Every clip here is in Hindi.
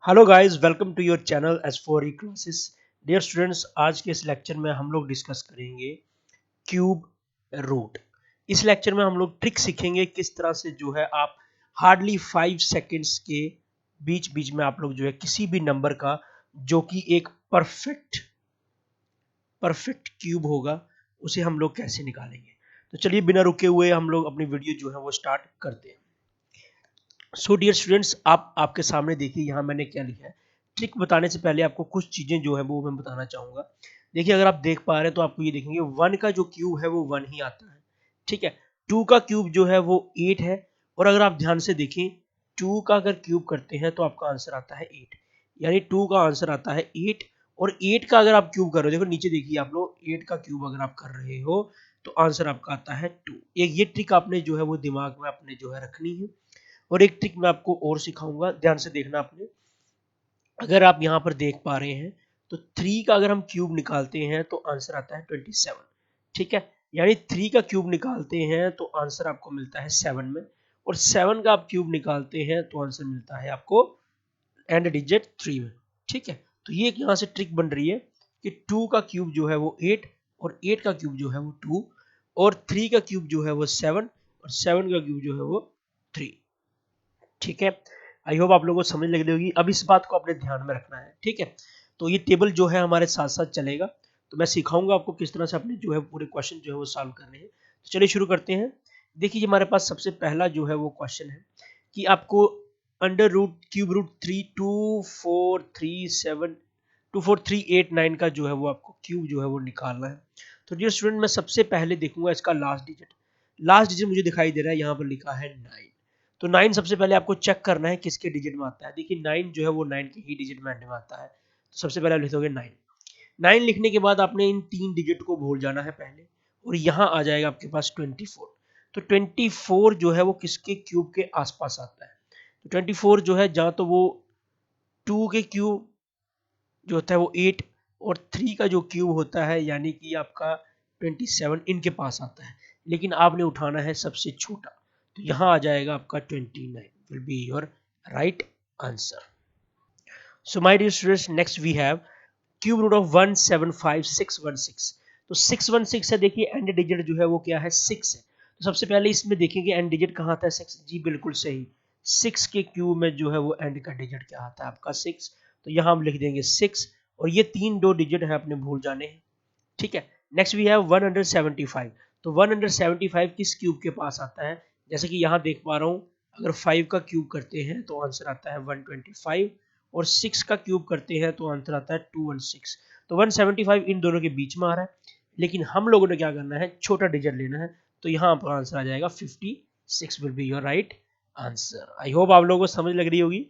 Hello guys, welcome to your channel S4E classes. Dear students, आज के इस लेक्चर में हम लोग डिस्कस करेंगे क्यूब रूट। इस लेक्चर में हम लोग ट्रिक सीखेंगे किस तरह से जो है आप हार्डली 5 सेकेंड्स के बीच बीच में आप लोग जो है किसी भी नंबर का जो कि एक परफेक्ट क्यूब होगा उसे हम लोग कैसे निकालेंगे। तो चलिए बिना रुके हुए हम लोग अपनी वीडियो जो है वो स्टार्ट करते हैं। सो डियर स्टूडेंट्स, आप आपके सामने देखिए यहाँ मैंने क्या लिखा है। ट्रिक बताने से पहले आपको कुछ चीजें जो है वो मैं बताना चाहूंगा। देखिए, अगर आप देख पा रहे हैं तो आपको ये देखेंगे 1 का जो क्यूब है वो 1 ही आता है, ठीक है। 2 का क्यूब जो है वो 8 है, और अगर आप ध्यान से देखें 2 का अगर क्यूब करते हैं तो आपका आंसर आता है 8, यानी 2 का आंसर आता है 8। और 8 का अगर आप क्यूब कर रहे हो, देखो नीचे देखिए आप लोग, 8 का क्यूब अगर आप कर रहे हो तो आंसर आपका आता है 2। ये ट्रिक आपने जो है वो दिमाग में अपने जो है रखनी है। और एक ट्रिक मैं आपको और सिखाऊंगा, ध्यान से देखना आपने। अगर आप यहाँ पर देख पा रहे हैं तो 3 का अगर हम क्यूब निकालते हैं तो आंसर आता है 27, ठीक है। यानी 3 का क्यूब निकालते हैं तो आंसर आपको मिलता है 7 में, और 7 का आप क्यूब निकालते हैं तो आंसर मिलता है आपको एंड डिजिट 3 में, ठीक है। तो ये एक यहाँ से ट्रिक बन रही है कि 2 का क्यूब जो है वो 8, और 8 का क्यूब जो है वो 2, और 3 का क्यूब जो है वो 7, और 7 का क्यूब जो है वो 3, ठीक है। आई होप आप लोगों को समझ लग रही होगी। अब इस बात को अपने ध्यान में रखना है, ठीक है। तो ये टेबल जो है हमारे साथ साथ चलेगा, तो मैं सिखाऊंगा आपको किस तरह से अपने जो है पूरे क्वेश्चन जो है वो सॉल्व करने हैं। तो चलिए शुरू करते हैं। देखिए हमारे पास सबसे पहला जो है वो क्वेश्चन है कि आपको अंडर रूट क्यूब रूट 3 2 4 3 7 2 4 3 8 9 का जो है वो आपको क्यूब जो है वो निकालना है। तो डियर स्टूडेंट, मैं सबसे पहले देखूंगा इसका लास्ट डिजिट मुझे दिखाई दे रहा है, यहाँ पर लिखा है 9। तो 9 सबसे पहले आपको चेक करना है किसके डिजिट में आता है। देखिए 9 जो है वो 9 के ही डिजिट में आता है, तो सबसे पहले आप लिखोगे 9। 9 लिखने के बाद आपने इन 3 डिजिट को भूल जाना है पहले, और यहाँ आ जाएगा आपके पास 24। तो 24 जो है वो किसके क्यूब के आसपास आता है। तो 24 जो है जहाँ तो वो 2 के क्यूब जो होता है वो 8, और 3 का जो क्यूब होता है यानी कि आपका 27 इनके पास आता है, लेकिन आपने उठाना है सबसे छोटा। तो यहाँ आ जाएगा आपका 29 will be your right answer. So my dear students, next we have cube root of 175616। तो 616 है, देखिए एंड डिजिट जो है वो क्या है 6 है। तो सबसे पहले इसमें देखेंगे एंड डिजिट कहाँ आता है 6। जी बिल्कुल सही, 6 के क्यूब में जो है वो एंड का डिजिट क्या आता है आपका 6। तो यहाँ हम लिख देंगे 6, और ये 3 डिजिट है अपने भूल जाने हैं, ठीक है। Next we have 175। तो 175 किस क्यूब के पास आता है, जैसे कि यहाँ देख पा रहा हूँ, अगर 5 का क्यूब करते हैं तो आंसर आता है 125, और 6 का क्यूब करते हैं तो आंसर आता है 216। तो 175 इन दोनों के बीच में आ रहा है, लेकिन हम लोगों ने क्या करना है, छोटा डिजिट लेना है। तो यहाँ पर आंसर आ जाएगा 56 will be your right answer. I hope आप लोगों को समझ लग रही होगी।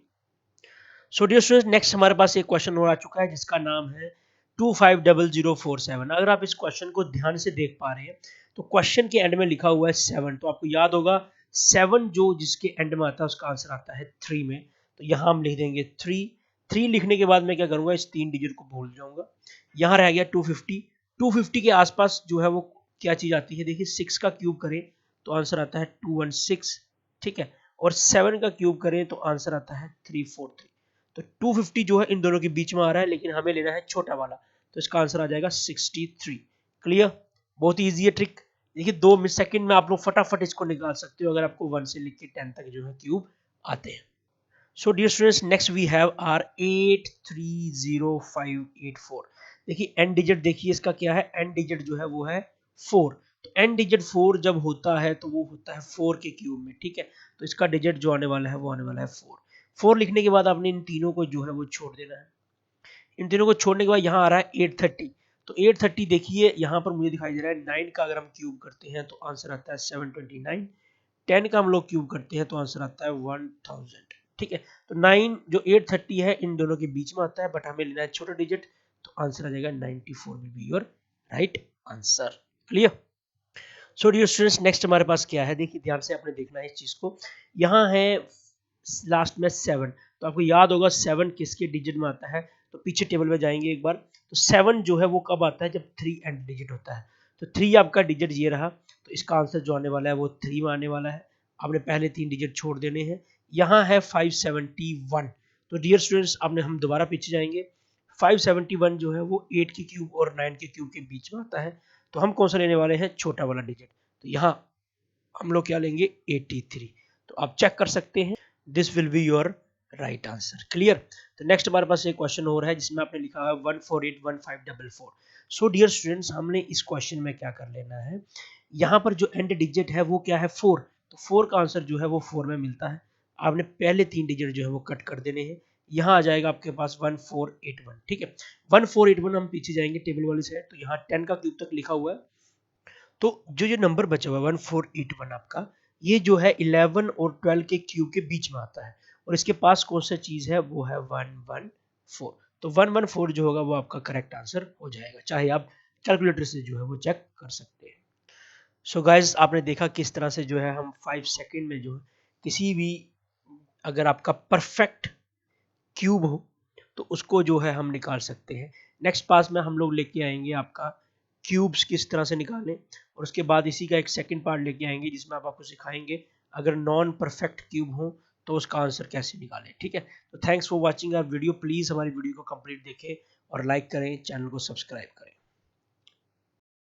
सो डियर स्टूडेंट्स, नेक्स्ट हमारे पास एक क्वेश्चन और आ चुका है जिसका नाम है 250047। अगर आप इस क्वेश्चन को ध्यान से देख पा रहे हैं तो क्वेश्चन के एंड में लिखा हुआ है 7। तो आपको याद होगा 7 जो जिसके एंड में आता है उसका आंसर आता है 3 में। तो यहाँ हम लिख देंगे 3 लिखने के बाद मैं क्या करूंगा, इस 3 डिजिट को भूल जाऊंगा। यहाँ रह गया 250 के आसपास जो है वो क्या चीज आती है, देखिए 6 का क्यूब करें तो आंसर आता है 216, ठीक है। और 7 का क्यूब करें तो आंसर आता है 343। तो 250 जो है इन दोनों के बीच में आ रहा है, लेकिन हमें लेना है छोटा वाला, तो इसका आंसर आ जाएगा 63। क्लियर, बहुत ही इजी है ट्रिक। देखिए 2 सेकंड में आप लोग फटाफट इसको निकाल सकते हो अगर आपको 1 से लेकर 10 तक जो है क्यूब आते हैं। So dear students, next we have R 830584। देखिए एंड डिजिट, देखिए इसका क्या है, एंड डिजिट जो है वो है 4। तो एंड डिजिट 4 जब होता है तो वो होता है 4 के क्यूब में, ठीक है। तो इसका डिजिट जो आने वाला है वो आने वाला है 4 लिखने के बाद आपने इन तीनों को जो है वो छोड़ देना है। इन तीनों को छोड़ने के बाद यहाँ आ रहा है 830। तो 830 देखिए यहाँ पर मुझे दिखाई दे रहा है 9 का अगर हम क्यूब करते हैं तो आंसर आता है 729। 10 का हम लोग क्यूब करते हैं तो आंसर आता है 1000, ठीक है। तो 9 जो 830 है इन दोनों के बीच में आता है, बट हमें लेना है छोटा डिजिट, तो आंसर आ जाएगा 94 will be your right answer. Clear. So dear students, next हमारे पास क्या है, देखिए ध्यान से आपने देखना है इस चीज को। यहाँ है लास्ट में 7। तो आपको याद होगा 7 किसके डिजिट में आता है, तो पीछे टेबल में जाएंगे एक बार। तो 7 जो है वो कब आता है, जब 3 एंड डिजिट होता है। तो 3 आपका डिजिट ये रहा, तो इसका आंसर जो आने वाला है वो 3 में आने वाला है। आपने पहले 3 डिजिट छोड़ देने हैं। यहाँ है 571। तो डियर स्टूडेंट्स आपने हम दोबारा पीछे जाएंगे। 571 जो है वो 8 के क्यूब और 9 के क्यूब के बीच में आता है, तो हम कौन सा लेने वाले हैं, छोटा वाला डिजिट। तो यहाँ हम लोग क्या लेंगे, 83। तो आप चेक कर सकते हैं, this will be your right answer. Clear. तो नेक्स्ट हमारे पास एक क्वेश्चन और है जिसमें आपने लिखा है 1481544। सो डियर स्टूडेंट्स हमने इस क्वेश्चन में क्या कर लेना है, यहाँ पर जो एंड डिजिट है वो क्या है, 4। तो 4 का आंसर जो है वो 4 में मिलता है। आपने पहले 3 डिजिट जो है वो कट कर देने हैं। यहाँ आ जाएगा आपके पास 1481। ठीक है, 1481 हम पीछे जाएंगे टेबल वाली साइड, तो यहाँ 10 का क्यूब तक लिखा हुआ है। तो जो नंबर बचा हुआ है 1481 आपका, ये जो है 11 और 12 के क्यूब के बीच में आता है, और इसके पास कौन सा चीज है, वो है 114। तो 114 जो होगा वो आपका करेक्ट आंसर हो जाएगा, चाहे आप कैलकुलेटर से जो है वो चेक कर सकते हैं। सो गाइज आपने देखा किस तरह से जो है हम 5 सेकेंड में जो है किसी भी, अगर आपका परफेक्ट क्यूब हो तो उसको जो है हम निकाल सकते हैं। नेक्स्ट पास में हम लोग लेके आएंगे आपका क्यूब्स किस तरह से निकालें, और उसके बाद इसी का एक सेकंड पार्ट लेके आएंगे जिसमें आप आपको सिखाएंगे अगर नॉन परफेक्ट क्यूब हो तो उसका आंसर कैसे निकालें। ठीक है, तो thanks for watching our video. Please हमारी वीडियो को कंप्लीट देखें और लाइक करें, चैनल को सब्सक्राइब करें।